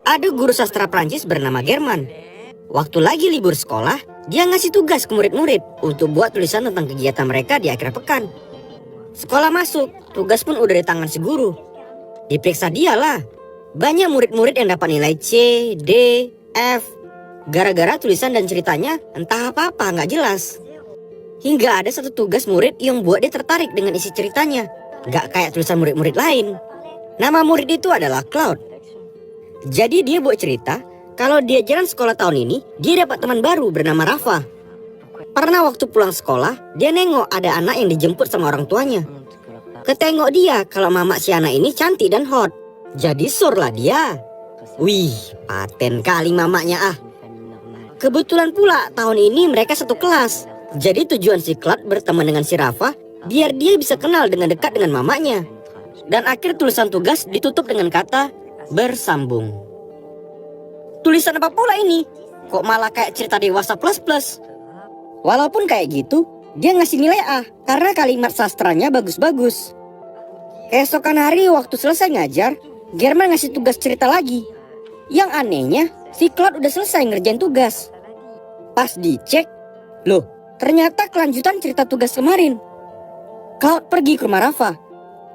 Ada guru sastra Prancis bernama German. Waktu lagi libur sekolah, dia ngasih tugas ke murid-murid untuk buat tulisan tentang kegiatan mereka di akhir pekan. Sekolah masuk, tugas pun udah di tangan si guru. Diperiksa dialah. Banyak murid-murid yang dapat nilai C, D, F. Gara-gara tulisan dan ceritanya entah apa-apa nggak jelas. Hingga ada satu tugas murid yang buat dia tertarik dengan isi ceritanya. Nggak kayak tulisan murid-murid lain. Nama murid itu adalah Claude. Jadi dia buat cerita kalau dia jalan sekolah tahun ini, dia dapat teman baru bernama Rafa. Pernah waktu pulang sekolah, dia nengok ada anak yang dijemput sama orang tuanya. Ketengok dia kalau mama si anak ini cantik dan hot. Jadi sur lah dia. Wih, paten kali mamanya ah. Kebetulan pula tahun ini mereka satu kelas. Jadi tujuan si Claude berteman dengan si Rafa biar dia bisa kenal dengan dekat dengan mamanya. Dan akhir tulisan tugas ditutup dengan kata bersambung. Tulisan apa pula ini? Kok malah kayak cerita dewasa plus-plus? Walaupun kayak gitu, dia ngasih nilai A karena kalimat sastranya bagus-bagus. Keesokan hari waktu selesai ngajar, German ngasih tugas cerita lagi. Yang anehnya, si Claude udah selesai ngerjain tugas. Pas dicek, loh ternyata kelanjutan cerita tugas kemarin. Claude pergi ke rumah Rafa.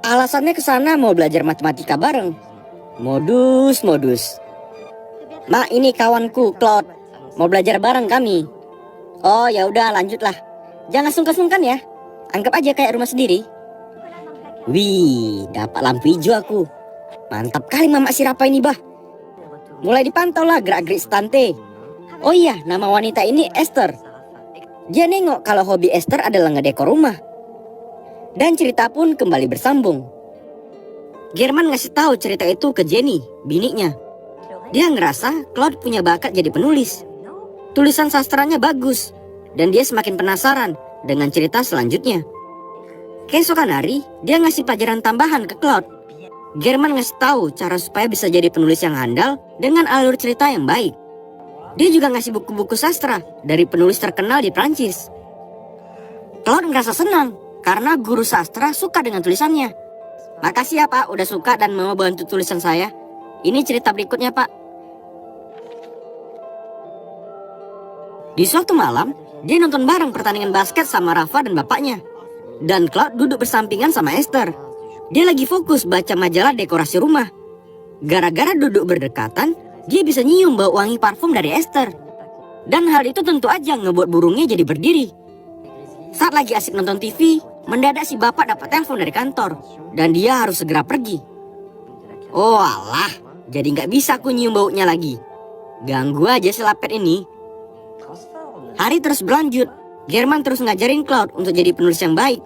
Alasannya ke sana mau belajar matematika bareng. Modus. Ma, ini kawanku Claude, mau belajar bareng kami. Oh ya udah lanjutlah. Jangan sungkan-sungkan ya. Anggap aja kayak rumah sendiri. Wih, dapat lampu hijau aku. Mantap kali mama si Rafa ini bah. Mulai dipantau lah gerak-gerik stante. Oh iya, nama wanita ini Esther. Dia nengok kalau hobi Esther adalah ngedekor rumah. Dan cerita pun kembali bersambung. German ngasih tahu cerita itu ke Jenny, biniknya. Dia ngerasa Claude punya bakat jadi penulis. Tulisan sastranya bagus, dan dia semakin penasaran dengan cerita selanjutnya. Keesokan hari, dia ngasih pelajaran tambahan ke Claude. German ngasih tahu cara supaya bisa jadi penulis yang handal dengan alur cerita yang baik. Dia juga ngasih buku-buku sastra dari penulis terkenal di Prancis. Claude ngerasa senang karena guru sastra suka dengan tulisannya. Makasih ya Pak, udah suka dan mau bantu tulisan saya. Ini cerita berikutnya Pak. Di suatu malam, dia nonton bareng pertandingan basket sama Rafa dan bapaknya. Dan Claude duduk bersampingan sama Esther. Dia lagi fokus baca majalah dekorasi rumah. Gara-gara duduk berdekatan, dia bisa nyium bau wangi parfum dari Esther. Dan hal itu tentu aja ngebuat burungnya jadi berdiri. Saat lagi asik nonton TV, mendadak si bapak dapat telepon dari kantor. Dan dia harus segera pergi. Oh alah, jadi nggak bisa aku nyium baunya lagi. Ganggu aja si lapet ini. Hari terus berlanjut. German terus ngajarin Claude untuk jadi penulis yang baik.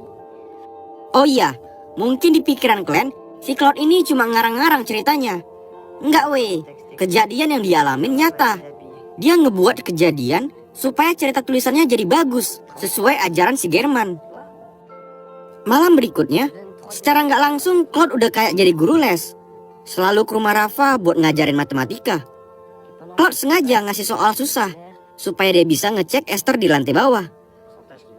Oh iya, mungkin di pikiran Glenn, si Claude ini cuma ngarang-ngarang ceritanya. Enggak weh, kejadian yang dialamin nyata. Dia ngebuat kejadian supaya cerita tulisannya jadi bagus, sesuai ajaran si German. Malam berikutnya, secara nggak langsung Claude udah kayak jadi guru les. Selalu ke rumah Rafa buat ngajarin matematika. Claude sengaja ngasih soal susah, supaya dia bisa ngecek Esther di lantai bawah.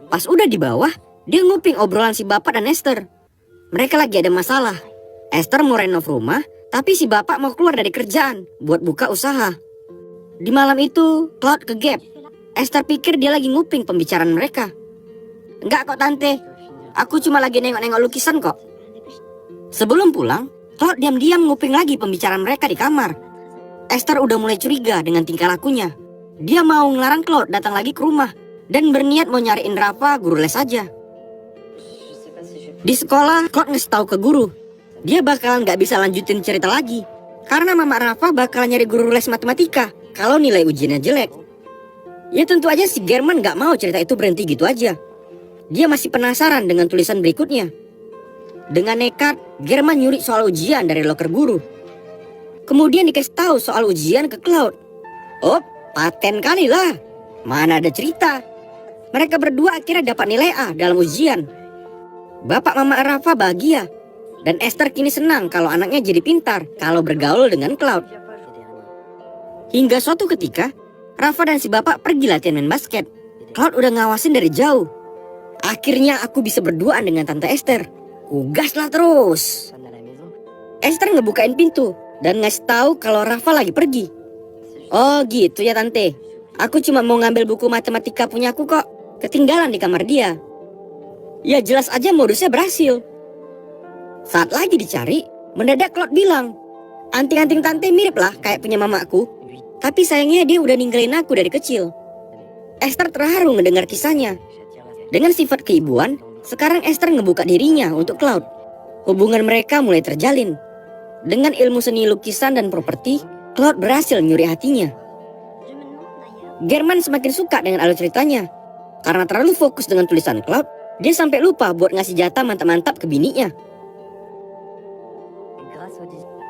Pas udah di bawah, dia nguping obrolan si bapak dan Esther. Mereka lagi ada masalah. Esther mau renov rumah, tapi si bapak mau keluar dari kerjaan buat buka usaha. Di malam itu, Claude ke gap. Esther pikir dia lagi nguping pembicaraan mereka. Enggak kok tante, aku cuma lagi nengok-nengok lukisan kok. Sebelum pulang, Claude diam-diam nguping lagi pembicaraan mereka di kamar. Esther udah mulai curiga dengan tingkah lakunya. Dia mau ngelarang Claude datang lagi ke rumah dan berniat mau nyariin Rafa guru les aja. Di sekolah, Claude ngasih tahu ke guru, dia bakalan gak bisa lanjutin cerita lagi karena mama Rafa bakalan nyari guru les matematika kalau nilai ujiannya jelek. Ya tentu aja si German gak mau cerita itu berhenti gitu aja. Dia masih penasaran dengan tulisan berikutnya. Dengan nekat, German nyuri soal ujian dari loker guru. Kemudian dikasih tahu soal ujian ke Claude. Oh, paten kali lah. Mana ada cerita. Mereka berdua akhirnya dapat nilai A dalam ujian. Bapak mama Rafa bahagia. Dan Esther kini senang kalau anaknya jadi pintar kalau bergaul dengan Claude. Hingga suatu ketika, Rafa dan si bapak pergi latihan main basket. Claude udah ngawasin dari jauh. Akhirnya aku bisa berduaan dengan Tante Esther. Ugaslah terus. Esther ngebukain pintu dan ngasih tahu kalau Rafa lagi pergi. Oh gitu ya tante, aku cuma mau ngambil buku matematika punya aku kok, ketinggalan di kamar dia. Ya jelas aja modusnya berhasil. Saat lagi dicari, mendadak Claude bilang, anting-anting tante mirip lah kayak punya mamaku, tapi sayangnya dia udah ninggalin aku dari kecil. Esther terharu mendengar kisahnya. Dengan sifat keibuan, sekarang Esther ngebuka dirinya untuk Claude. Hubungan mereka mulai terjalin. Dengan ilmu seni lukisan dan properti, Claude berhasil nyuri hatinya. German semakin suka dengan alur ceritanya. Karena terlalu fokus dengan tulisan Claude, dia sampai lupa buat ngasih jatah mantap-mantap ke bininya.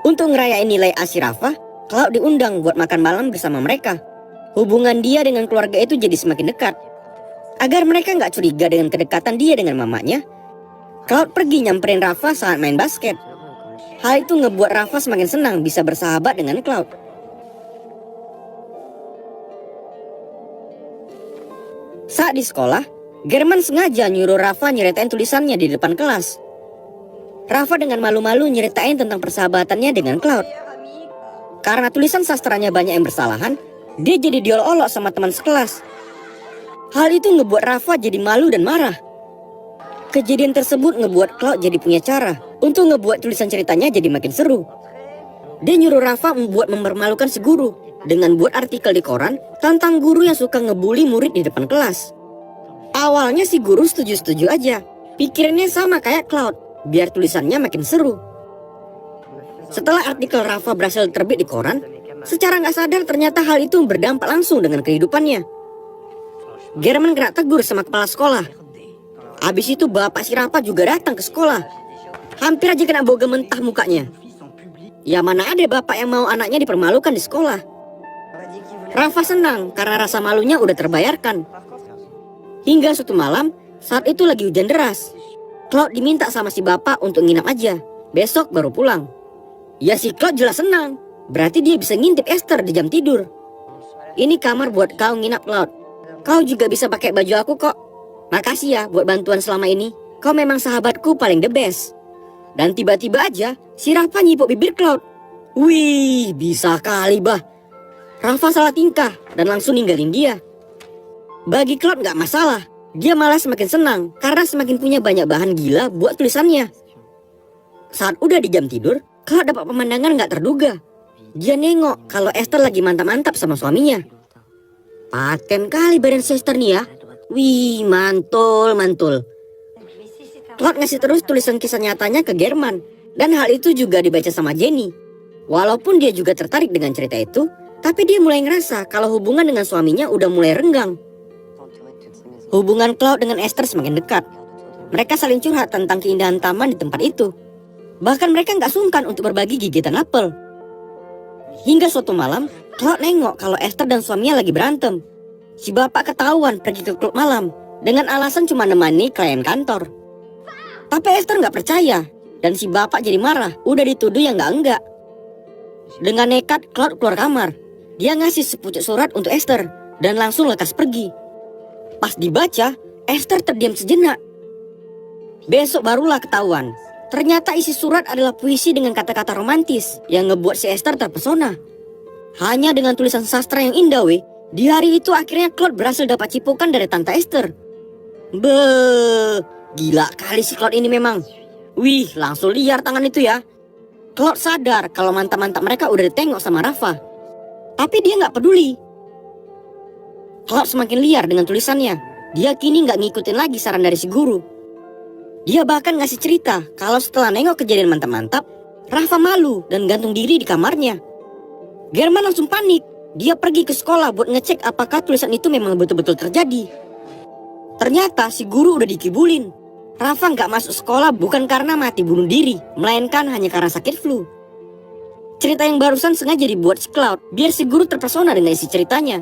Untuk ngerayain nilai A si Rafa, Claude diundang buat makan malam bersama mereka. Hubungan dia dengan keluarga itu jadi semakin dekat. Agar mereka nggak curiga dengan kedekatan dia dengan mamanya, Claude pergi nyamperin Rafa saat main basket. Hal itu ngebuat Rafa semakin senang bisa bersahabat dengan Claude. Saat di sekolah, German sengaja nyuruh Rafa nyeritain tulisannya di depan kelas. Rafa dengan malu-malu nyeritain tentang persahabatannya dengan Claude. Karena tulisan sastranya banyak yang bersalahan, dia jadi diolok-olok sama teman sekelas. Hal itu ngebuat Rafa jadi malu dan marah. Kejadian tersebut ngebuat Claude jadi punya cara untuk ngebuat tulisan ceritanya jadi makin seru. Dia nyuruh Rafa membuat mempermalukan si guru dengan buat artikel di koran tentang guru yang suka ngebully murid di depan kelas. Awalnya si guru setuju-setuju aja, pikirannya sama kayak Claude, biar tulisannya makin seru. Setelah artikel Rafa berhasil terbit di koran, secara nggak sadar ternyata hal itu berdampak langsung dengan kehidupannya. German kena tegur sama kepala sekolah. Abis itu bapak si Rafa juga datang ke sekolah. Hampir aja kena boga mentah mukanya. Ya mana ada bapak yang mau anaknya dipermalukan di sekolah. Rafa senang karena rasa malunya udah terbayarkan. Hingga suatu malam, saat itu lagi hujan deras, Claude diminta sama si bapak untuk nginap aja. Besok baru pulang. Ya si Claude jelas senang. Berarti dia bisa ngintip Esther di jam tidur. Ini kamar buat kau nginap, Claude. Kau juga bisa pakai baju aku kok. Makasih ya buat bantuan selama ini. Kau memang sahabatku paling the best. Dan tiba-tiba aja si Rafa nyipuk bibir Claude. Wih, bisa kali bah. Rafa salah tingkah dan langsung ninggalin dia. Bagi Claude gak masalah. Dia malah semakin senang karena semakin punya banyak bahan gila buat tulisannya. Saat udah di jam tidur, Claude dapat pemandangan gak terduga. Dia nengok kalau Esther lagi mantap-mantap sama suaminya. Paten kali badan si Esther nih ya. Wih, mantul. Claude ngasih terus tulisan kisah nyatanya ke German. Dan hal itu juga dibaca sama Jenny. Walaupun dia juga tertarik dengan cerita itu, tapi dia mulai ngerasa kalau hubungan dengan suaminya udah mulai renggang. Hubungan Claude dengan Esther semakin dekat. Mereka saling curhat tentang keindahan taman di tempat itu. Bahkan mereka gak sungkan untuk berbagi gigitan apel. Hingga suatu malam, Claude nengok kalau Esther dan suaminya lagi berantem. Si bapak ketahuan pergi ke klub malam dengan alasan cuma nemani klien kantor. Tapi Esther gak percaya dan si bapak jadi marah, udah dituduh yang enggak. Dengan nekat, Claude keluar kamar. Dia ngasih sepucuk surat untuk Esther dan langsung lekas pergi. Pas dibaca, Esther terdiam sejenak. Besok barulah ketahuan. Ternyata isi surat adalah puisi dengan kata-kata romantis yang ngebuat si Esther terpesona. Hanya dengan tulisan sastra yang indah weh, di hari itu akhirnya Claude berhasil dapat cipokan dari Tante Esther. Beuh, gila kali si Claude ini memang. Wih, langsung liar tangan itu ya. Claude sadar kalau mantap-mantap mereka udah ditengok sama Rafa. Tapi dia gak peduli. Claude semakin liar dengan tulisannya. Dia kini gak ngikutin lagi saran dari si guru. Dia bahkan ngasih cerita kalau setelah nengok kejadian mantap-mantap, Rafa malu dan gantung diri di kamarnya. German langsung panik. Dia pergi ke sekolah buat ngecek apakah tulisan itu memang betul-betul terjadi. Ternyata si guru udah dikibulin. Rafa gak masuk sekolah bukan karena mati bunuh diri, melainkan hanya karena sakit flu. Cerita yang barusan sengaja dibuat si Claude biar si guru terpesona dengan isi ceritanya.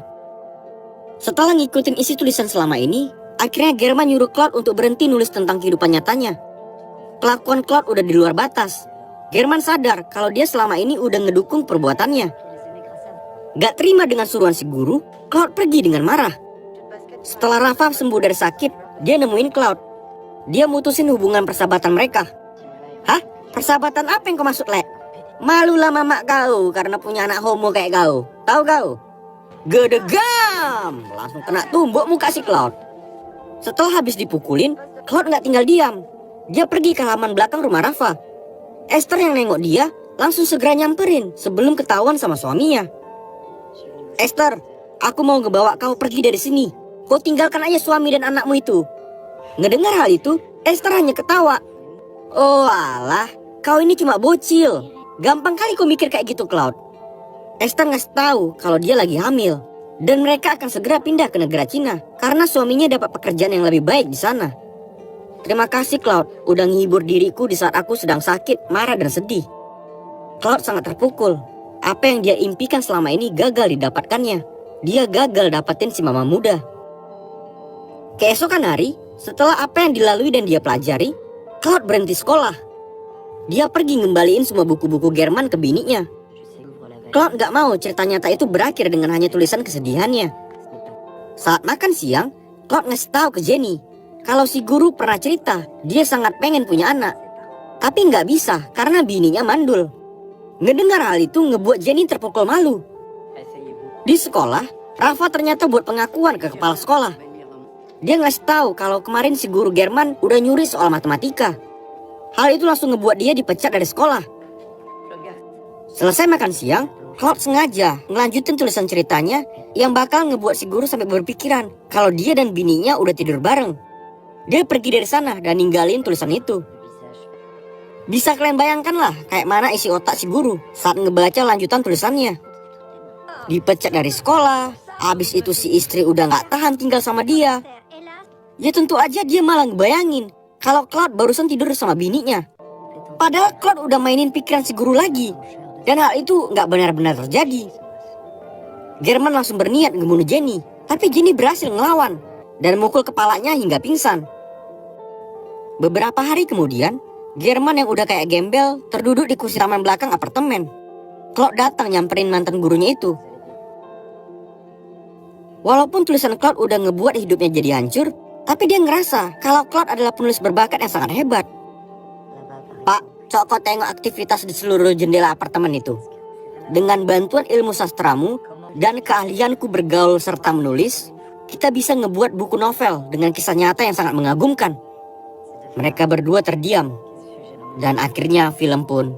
Setelah ngikutin isi tulisan selama ini, akhirnya German nyuruh Claude untuk berhenti nulis tentang kehidupan nyatanya. Kelakuan Claude udah di luar batas. German sadar kalau dia selama ini udah ngedukung perbuatannya. Gak terima dengan suruhan si guru, Claude pergi dengan marah. Setelah Rafa sembuh dari sakit, dia nemuin Claude. Dia mutusin hubungan persahabatan mereka. Hah? Persahabatan apa yang kau maksud, Le? Malulah mamak kau karena punya anak homo kayak kau. Tahu kau? Gedegam! Langsung kena tumbuk muka si Cloud. Setelah habis dipukulin, Cloud nggak tinggal diam. Dia pergi ke halaman belakang rumah Rafa. Esther yang nengok dia langsung segera nyamperin sebelum ketahuan sama suaminya. Esther, aku mau ngebawa kau pergi dari sini. Kau tinggalkan aja suami dan anakmu itu. Ngedengar hal itu, Esther hanya ketawa. Oh alah, kau ini cuma bocil. Gampang kali kau mikir kayak gitu, Cloud. Esther ngasih tahu kalau dia lagi hamil dan mereka akan segera pindah ke negara Cina karena suaminya dapat pekerjaan yang lebih baik di sana. Terima kasih Cloud, udah menghibur diriku di saat aku sedang sakit, marah dan sedih. Cloud sangat terpukul. Apa yang dia impikan selama ini gagal didapatkannya. Dia gagal dapatin si mama muda. Keesokan hari, setelah apa yang dilalui dan dia pelajari, Cloud berhenti sekolah. Dia pergi ngembaliin semua buku-buku German ke bininya. Cloud gak mau cerita nyata itu berakhir dengan hanya tulisan kesedihannya. Saat makan siang, Cloud ngasih tahu ke Jenny kalau si guru pernah cerita dia sangat pengen punya anak, tapi nggak bisa karena bininya mandul. Ngedengar hal itu ngebuat Jenny terpukul malu. Di sekolah, Rafa ternyata buat pengakuan ke kepala sekolah. Dia ngasih tahu kalau kemarin si guru German udah nyuri soal matematika. Hal itu langsung ngebuat dia dipecat dari sekolah. Selesai makan siang, Cloud sengaja ngelanjutin tulisan ceritanya yang bakal ngebuat si guru sampai berpikiran kalau dia dan bininya udah tidur bareng. Dia pergi dari sana dan ninggalin tulisan itu. Bisa kalian bayangkan lah kayak mana isi otak si guru saat ngebaca lanjutan tulisannya. Dipecat dari sekolah, abis itu si istri udah gak tahan tinggal sama dia. Ya tentu aja dia malah ngebayangin kalau Cloud barusan tidur sama bininya. Padahal Cloud udah mainin pikiran si guru lagi. Dan hal itu gak benar-benar terjadi. German langsung berniat ngebunuh Jenny, tapi Jenny berhasil ngelawan dan mukul kepalanya hingga pingsan. Beberapa hari kemudian, German yang udah kayak gembel terduduk di kursi taman belakang apartemen. Cloud datang nyamperin mantan gurunya itu. Walaupun tulisan Cloud udah ngebuat hidupnya jadi hancur, tapi dia ngerasa kalau Cloud adalah penulis berbakat yang sangat hebat. Pak, coba kau tengok aktivitas di seluruh jendela apartemen itu. Dengan bantuan ilmu sastramu dan keahlianku bergaul serta menulis, kita bisa ngebuat buku novel dengan kisah nyata yang sangat mengagumkan. Mereka berdua terdiam, dan akhirnya film pun